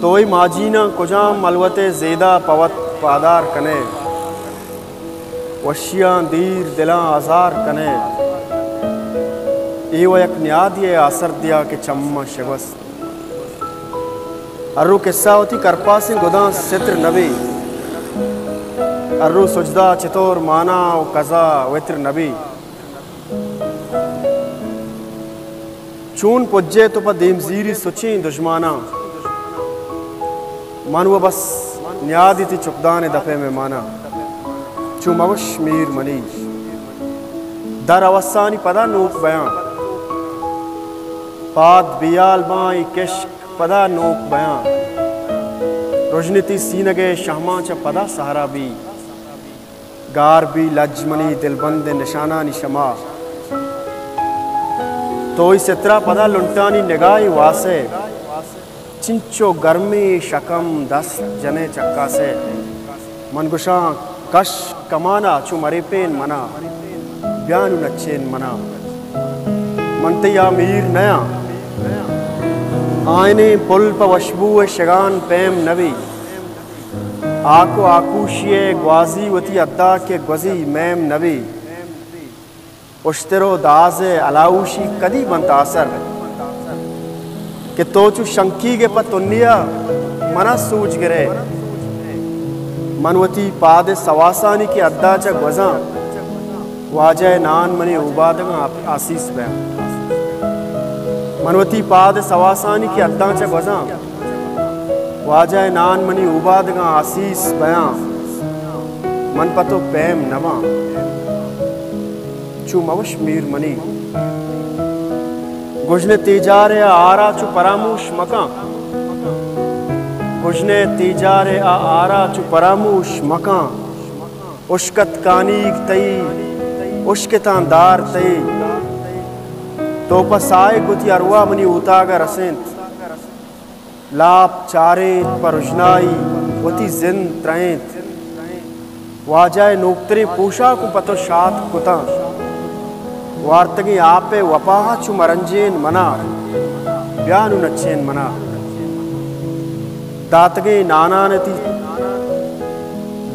तोई माजीना कुजाम मलवते ज़ेदा पवत पादार कने वशियाँ दीर दिलां आज़ार कने एवं एक न्याद ये आसर दिया कि चम्मा शवस अर्रु किस्सा होती करपा से गुदा सित्र नबी अर्रु सुजदा चितोर माना व कज़ा वित्र नबी चून पुज्जे तो पर देमजीरी सुची दुश्माना मानव बस न्यादी थी चुकदाने दफे में माना चू मवश मीर मनी दर अवसानी पदा नूक बयां पाद बियाल बाई किश्क पदा नूक बयां रोजनीति सीनगे शहमा च पदा सहारा भी गार भी लज्मनी दिलबंद निशाना निशमा तो इस इतरा पदा लुंटानी निगाही वासे चिंचो गर्मी शकम दस जने चक्का से मनगुशा कश कमाना चु मरे पेन मना ब्यानु नच्चेन मना मनतिया मीर नया आयने पुल प वशबू शगान पेम नबी आको आकूशिये ग्वाजी वती अद्दा के ग्वजी मैम नबी उश्तरो दाज़े अलाउशी कदी बनता असर कि तोचु शंकी के पतुन्निया मना सूझ गिरे मनवती पाद सवासानी की अद्दा च ग्वजा वाजय नान मनी उबादगा आसीस बया मनवती पाद सवासानी की अद्दा च ग्वजा वाजय नान मनी उबादगा आसीस बया मन पतो पैम नवा चू मवश मीर मनी गुजने तीजारे आरा चु परामूश मका गुजने तीजारे आरा चु परामूश मका उश्कत कानीक तई उश्कतां दार तई तो पसाए गुती अरवा मनी उतागा रसेंत लाप चारेत पर उजनाई वती जिन त्रैंत वाजाए नोक्तरे पूशा को पतो शात कुता वार्तगी आपे वपाह चु मरंजेन मना ब्यानु नच्चेन मना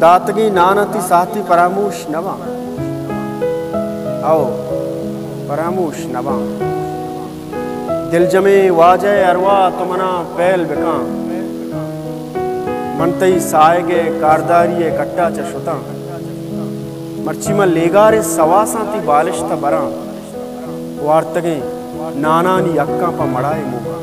दातगी नानती साथी परामूश नवा आओ परामूश नवा दिल जमे वाजय अरवा तुमना पैल बिका मनतई सायगे कारदारी कट्टा चशुता मर्चिमा लेगारे सवासाती बालिश था बरा वार्तगे नानानी अक्का पा मड़ाए मुका